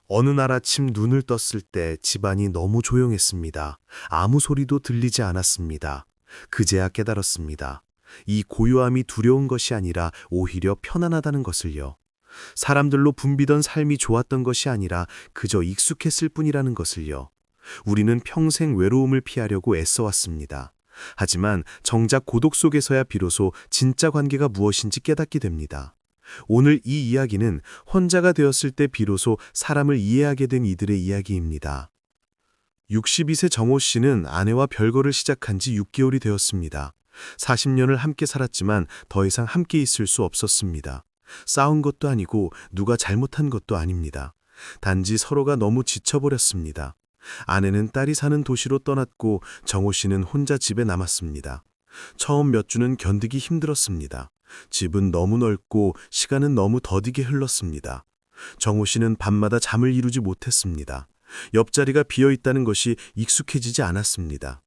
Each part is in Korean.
어느 날 아침 눈을 떴을 때 집안이 너무 조용했습니다. 아무 소리도 들리지 않았습니다. 그제야 깨달았습니다. 이 고요함이 두려운 것이 아니라 오히려 편안하다는 것을요. 사람들로 붐비던 삶이 좋았던 것이 아니라 그저 익숙했을 뿐이라는 것을요. 우리는 평생 외로움을 피하려고 애써왔습니다. 하지만 정작 고독 속에서야 비로소 진짜 관계가 무엇인지 깨닫게 됩니다. 오늘 이 이야기는 혼자가 되었을 때 비로소 사람을 이해하게 된 이들의 이야기입니다. 62세 정호 씨는 아내와 별거를 시작한 지 6개월이 되었습니다. 40년을 함께 살았지만 더 이상 함께 있을 수 없었습니다. 싸운 것도 아니고 누가 잘못한 것도 아닙니다. 단지 서로가 너무 지쳐버렸습니다. 아내는 딸이 사는 도시로 떠났고 정호 씨는 혼자 집에 남았습니다. 처음 몇 주는 견디기 힘들었습니다. 집은 너무 넓고 시간은 너무 더디게 흘렀습니다. 정호 씨는 밤마다 잠을 이루지 못했습니다. 옆자리가 비어 있다는 것이 익숙해지지 않았습니다.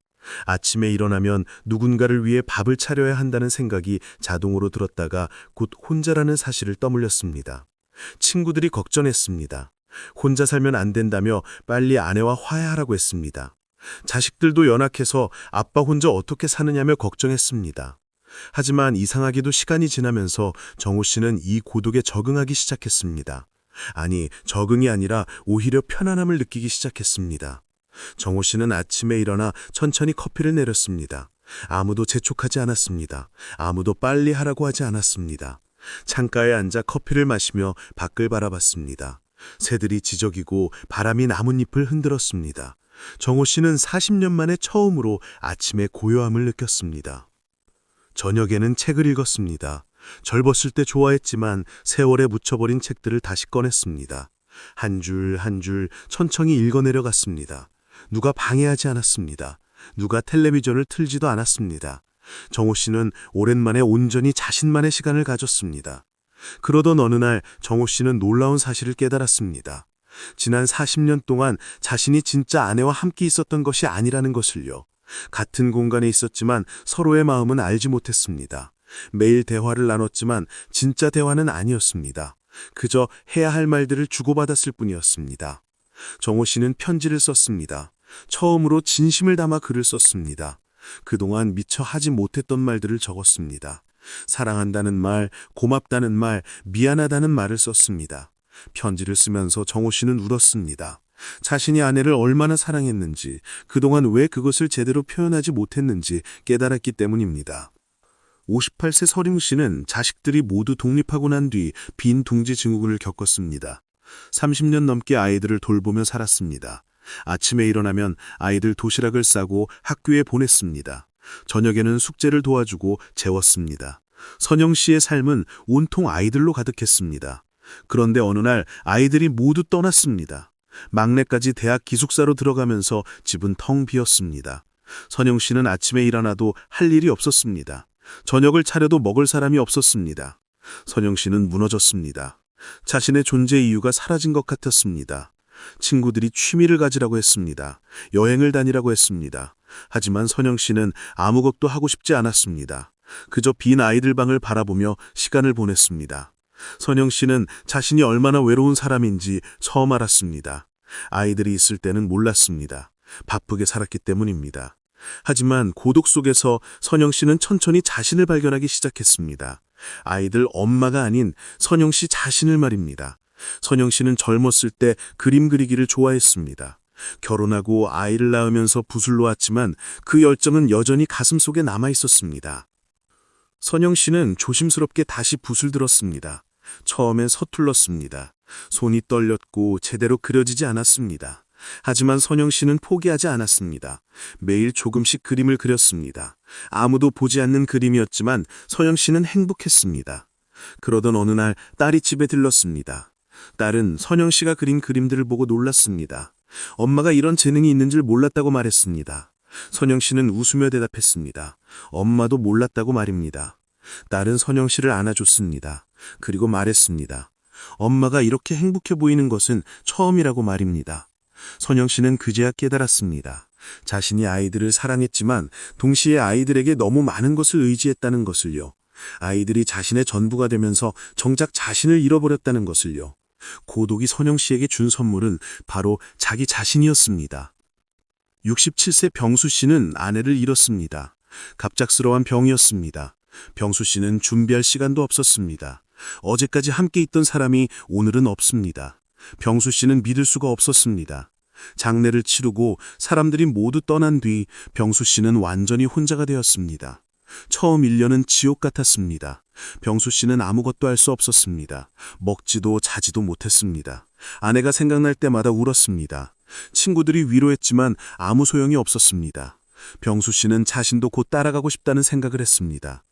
아침에 일어나면 누군가를 위해 밥을 차려야 한다는 생각이 자동으로 들었다가 곧 혼자라는 사실을 떠물렸습니다. 친구들이 걱정했습니다. 혼자 살면 안 된다며 빨리 아내와 화해하라고 했습니다. 자식들도 연약해서 아빠 혼자 어떻게 사느냐며 걱정했습니다. 하지만 이상하게도 시간이 지나면서 정호 씨는 이 고독에 적응하기 시작했습니다. 아니, 적응이 아니라 오히려 편안함을 느끼기 시작했습니다. 정호 씨는 아침에 일어나 천천히 커피를 내렸습니다. 아무도 재촉하지 않았습니다. 아무도 빨리 하라고 하지 않았습니다. 창가에 앉아 커피를 마시며 밖을 바라봤습니다. 새들이 지저귀고 바람이 나뭇잎을 흔들었습니다. 정호 씨는 40년 만에 처음으로 아침에 고요함을 느꼈습니다. 저녁에는 책을 읽었습니다. 젊었을 때 좋아했지만 세월에 묻혀버린 책들을 다시 꺼냈습니다. 한 줄 한 줄 천천히 읽어내려갔습니다. 누가 방해하지 않았습니다. 누가 텔레비전을 틀지도 않았습니다. 정호 씨는 오랜만에 온전히 자신만의 시간을 가졌습니다. 그러던 어느 날 정호 씨는 놀라운 사실을 깨달았습니다. 지난 40년 동안 자신이 진짜 아내와 함께 있었던 것이 아니라는 것을요. 같은 공간에 있었지만 서로의 마음은 알지 못했습니다. 매일 대화를 나눴지만 진짜 대화는 아니었습니다. 그저 해야 할 말들을 주고받았을 뿐이었습니다. 정호 씨는 편지를 썼습니다. 처음으로 진심을 담아 글을 썼습니다. 그동안 미처 하지 못했던 말들을 적었습니다. 사랑한다는 말, 고맙다는 말, 미안하다는 말을 썼습니다. 편지를 쓰면서 정호 씨는 울었습니다. 자신이 아내를 얼마나 사랑했는지, 그동안 왜 그것을 제대로 표현하지 못했는지 깨달았기 때문입니다. 58세 서림 씨는 자식들이 모두 독립하고 난 뒤 빈 둥지 증후군을 겪었습니다. 30년 넘게 아이들을 돌보며 살았습니다. 아침에 일어나면 아이들 도시락을 싸고 학교에 보냈습니다. 저녁에는 숙제를 도와주고 재웠습니다. 선영 씨의 삶은 온통 아이들로 가득했습니다. 그런데 어느 날 아이들이 모두 떠났습니다. 막내까지 대학 기숙사로 들어가면서 집은 텅 비었습니다. 선영 씨는 아침에 일어나도 할 일이 없었습니다. 저녁을 차려도 먹을 사람이 없었습니다. 선영 씨는 무너졌습니다. 자신의 존재 이유가 사라진 것 같았습니다. 친구들이 취미를 가지라고 했습니다. 여행을 다니라고 했습니다. 하지만 선영 씨는 아무것도 하고 싶지 않았습니다. 그저 빈 아이들 방을 바라보며 시간을 보냈습니다. 선영 씨는 자신이 얼마나 외로운 사람인지 처음 알았습니다. 아이들이 있을 때는 몰랐습니다. 바쁘게 살았기 때문입니다. 하지만 고독 속에서 선영 씨는 천천히 자신을 발견하기 시작했습니다. 아이들 엄마가 아닌 선영 씨 자신을 말입니다. 선영 씨는 젊었을 때 그림 그리기를 좋아했습니다. 결혼하고 아이를 낳으면서 붓을 놓았지만 그 열정은 여전히 가슴속에 남아 있었습니다. 선영 씨는 조심스럽게 다시 붓을 들었습니다. 처음엔 서툴렀습니다. 손이 떨렸고 제대로 그려지지 않았습니다. 하지만 선영 씨는 포기하지 않았습니다. 매일 조금씩 그림을 그렸습니다. 아무도 보지 않는 그림이었지만 선영 씨는 행복했습니다. 그러던 어느 날 딸이 집에 들렀습니다. 딸은 선영 씨가 그린 그림들을 보고 놀랐습니다. 엄마가 이런 재능이 있는 줄 몰랐다고 말했습니다. 선영 씨는 웃으며 대답했습니다. 엄마도 몰랐다고 말입니다. 딸은 선영 씨를 안아줬습니다. 그리고 말했습니다. 엄마가 이렇게 행복해 보이는 것은 처음이라고 말입니다. 선영 씨는 그제야 깨달았습니다. 자신이 아이들을 사랑했지만 동시에 아이들에게 너무 많은 것을 의지했다는 것을요. 아이들이 자신의 전부가 되면서 정작 자신을 잃어버렸다는 것을요. 고독이 선영 씨에게 준 선물은 바로 자기 자신이었습니다. 67세 병수 씨는 아내를 잃었습니다. 갑작스러운 병이었습니다. 병수 씨는 준비할 시간도 없었습니다. 어제까지 함께 있던 사람이 오늘은 없습니다. 병수 씨는 믿을 수가 없었습니다. 장례를 치르고 사람들이 모두 떠난 뒤 병수 씨는 완전히 혼자가 되었습니다. 처음 1년은 지옥 같았습니다. 병수 씨는 아무것도 할 수 없었습니다. 먹지도 자지도 못했습니다. 아내가 생각날 때마다 울었습니다. 친구들이 위로했지만 아무 소용이 없었습니다. 병수 씨는 자신도 곧 따라가고 싶다는 생각을 했습니다.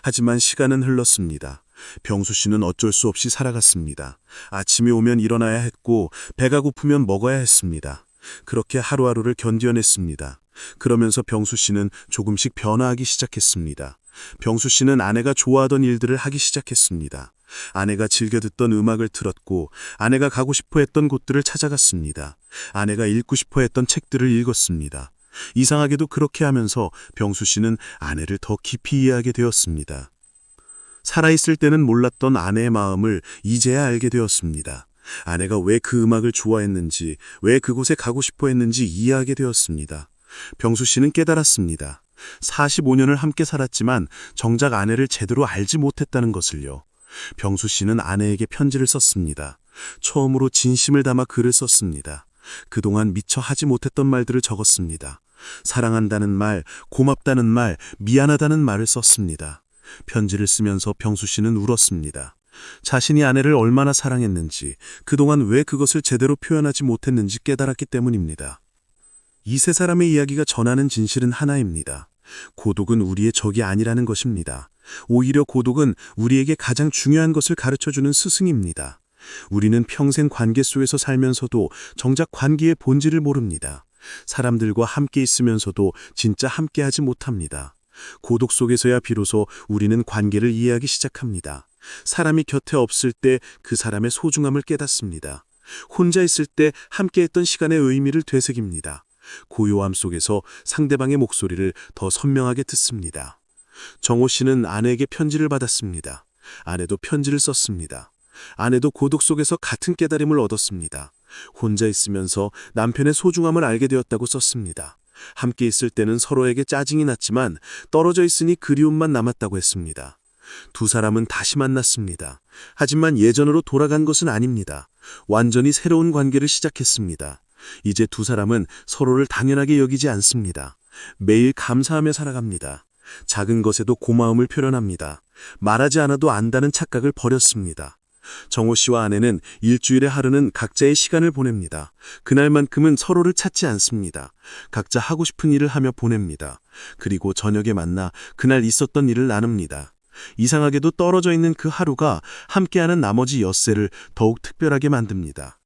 하지만 시간은 흘렀습니다. 병수 씨는 어쩔 수 없이 살아갔습니다. 아침이 오면 일어나야 했고 배가 고프면 먹어야 했습니다. 그렇게 하루하루를 견뎌냈습니다. 그러면서 병수 씨는 조금씩 변화하기 시작했습니다. 병수 씨는 아내가 좋아하던 일들을 하기 시작했습니다. 아내가 즐겨 듣던 음악을 틀었고 아내가 가고 싶어 했던 곳들을 찾아갔습니다. 아내가 읽고 싶어 했던 책들을 읽었습니다. 이상하게도 그렇게 하면서 병수 씨는 아내를 더 깊이 이해하게 되었습니다. 살아있을 때는 몰랐던 아내의 마음을 이제야 알게 되었습니다. 아내가 왜 그 음악을 좋아했는지, 왜 그곳에 가고 싶어 했는지 이해하게 되었습니다. 병수 씨는 깨달았습니다. 45년을 함께 살았지만 정작 아내를 제대로 알지 못했다는 것을요. 병수 씨는 아내에게 편지를 썼습니다. 처음으로 진심을 담아 글을 썼습니다. 그동안 미처 하지 못했던 말들을 적었습니다. 사랑한다는 말, 고맙다는 말, 미안하다는 말을 썼습니다. 편지를 쓰면서 병수 씨는 울었습니다. 자신이 아내를 얼마나 사랑했는지, 그동안 왜 그것을 제대로 표현하지 못했는지 깨달았기 때문입니다. 이 세 사람의 이야기가 전하는 진실은 하나입니다. 고독은 우리의 적이 아니라는 것입니다. 오히려 고독은 우리에게 가장 중요한 것을 가르쳐주는 스승입니다. 우리는 평생 관계 속에서 살면서도 정작 관계의 본질을 모릅니다. 사람들과 함께 있으면서도 진짜 함께하지 못합니다. 고독 속에서야 비로소 우리는 관계를 이해하기 시작합니다. 사람이 곁에 없을 때 그 사람의 소중함을 깨닫습니다. 혼자 있을 때 함께했던 시간의 의미를 되새깁니다. 고요함 속에서 상대방의 목소리를 더 선명하게 듣습니다. 정호 씨는 아내에게 편지를 받았습니다. 아내도 편지를 썼습니다. 아내도 고독 속에서 같은 깨달음을 얻었습니다. 혼자 있으면서 남편의 소중함을 알게 되었다고 썼습니다. 함께 있을 때는 서로에게 짜증이 났지만 떨어져 있으니 그리움만 남았다고 했습니다. 두 사람은 다시 만났습니다. 하지만 예전으로 돌아간 것은 아닙니다. 완전히 새로운 관계를 시작했습니다. 이제 두 사람은 서로를 당연하게 여기지 않습니다. 매일 감사하며 살아갑니다. 작은 것에도 고마움을 표현합니다. 말하지 않아도 안다는 착각을 버렸습니다. 정호 씨와 아내는 일주일의 하루는 각자의 시간을 보냅니다. 그날만큼은 서로를 찾지 않습니다. 각자 하고 싶은 일을 하며 보냅니다. 그리고 저녁에 만나 그날 있었던 일을 나눕니다. 이상하게도 떨어져 있는 그 하루가 함께하는 나머지 엿새를 더욱 특별하게 만듭니다.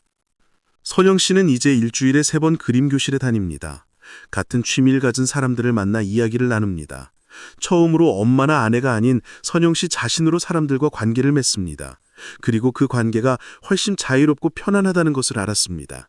선영 씨는 이제 일주일에 3번 그림 교실에 다닙니다. 같은 취미를 가진 사람들을 만나 이야기를 나눕니다. 처음으로 엄마나 아내가 아닌 선영 씨 자신으로 사람들과 관계를 맺습니다. 그리고 그 관계가 훨씬 자유롭고 편안하다는 것을 알았습니다.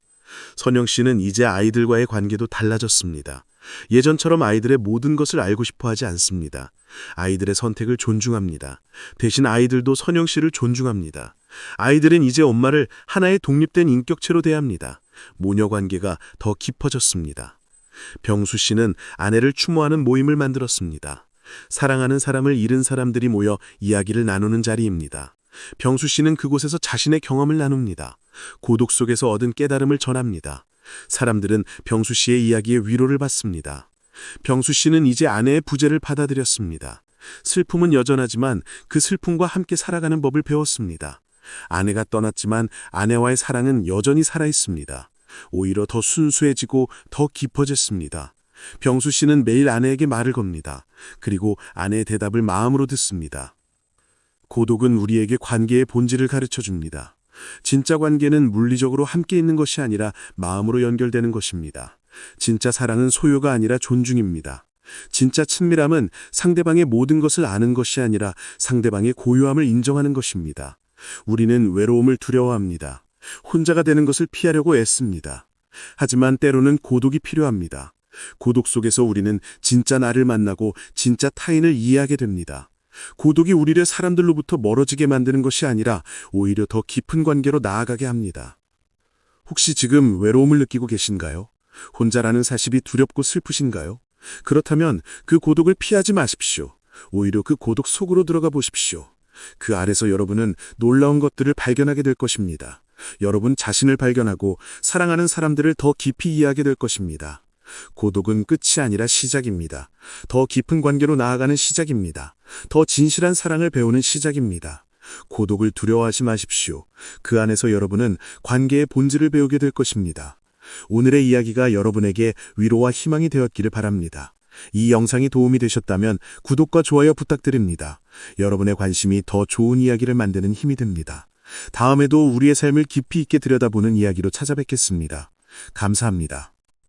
선영 씨는 이제 아이들과의 관계도 달라졌습니다. 예전처럼 아이들의 모든 것을 알고 싶어 하지 않습니다. 아이들의 선택을 존중합니다. 대신 아이들도 선영 씨를 존중합니다. 아이들은 이제 엄마를 하나의 독립된 인격체로 대합니다. 모녀 관계가 더 깊어졌습니다. 병수 씨는 아내를 추모하는 모임을 만들었습니다. 사랑하는 사람을 잃은 사람들이 모여 이야기를 나누는 자리입니다. 병수 씨는 그곳에서 자신의 경험을 나눕니다. 고독 속에서 얻은 깨달음을 전합니다. 사람들은 병수 씨의 이야기에 위로를 받습니다. 병수 씨는 이제 아내의 부재를 받아들였습니다. 슬픔은 여전하지만 그 슬픔과 함께 살아가는 법을 배웠습니다. 아내가 떠났지만 아내와의 사랑은 여전히 살아있습니다. 오히려 더 순수해지고 더 깊어졌습니다. 병수 씨는 매일 아내에게 말을 겁니다. 그리고 아내의 대답을 마음으로 듣습니다. 고독은 우리에게 관계의 본질을 가르쳐줍니다. 진짜 관계는 물리적으로 함께 있는 것이 아니라 마음으로 연결되는 것입니다. 진짜 사랑은 소유가 아니라 존중입니다. 진짜 친밀함은 상대방의 모든 것을 아는 것이 아니라 상대방의 고요함을 인정하는 것입니다. 우리는 외로움을 두려워합니다. 혼자가 되는 것을 피하려고 애씁니다. 하지만 때로는 고독이 필요합니다. 고독 속에서 우리는 진짜 나를 만나고 진짜 타인을 이해하게 됩니다. 고독이 우리를 사람들로부터 멀어지게 만드는 것이 아니라 오히려 더 깊은 관계로 나아가게 합니다. 혹시 지금 외로움을 느끼고 계신가요? 혼자라는 사실이 두렵고 슬프신가요? 그렇다면 그 고독을 피하지 마십시오. 오히려 그 고독 속으로 들어가 보십시오. 그 아래서 여러분은 놀라운 것들을 발견하게 될 것입니다. 여러분 자신을 발견하고 사랑하는 사람들을 더 깊이 이해하게 될 것입니다. 고독은 끝이 아니라 시작입니다. 더 깊은 관계로 나아가는 시작입니다. 더 진실한 사랑을 배우는 시작입니다. 고독을 두려워하지 마십시오. 그 안에서 여러분은 관계의 본질을 배우게 될 것입니다. 오늘의 이야기가 여러분에게 위로와 희망이 되었기를 바랍니다. 이 영상이 도움이 되셨다면 구독과 좋아요 부탁드립니다. 여러분의 관심이 더 좋은 이야기를 만드는 힘이 됩니다. 다음에도 우리의 삶을 깊이 있게 들여다보는 이야기로 찾아뵙겠습니다. 감사합니다.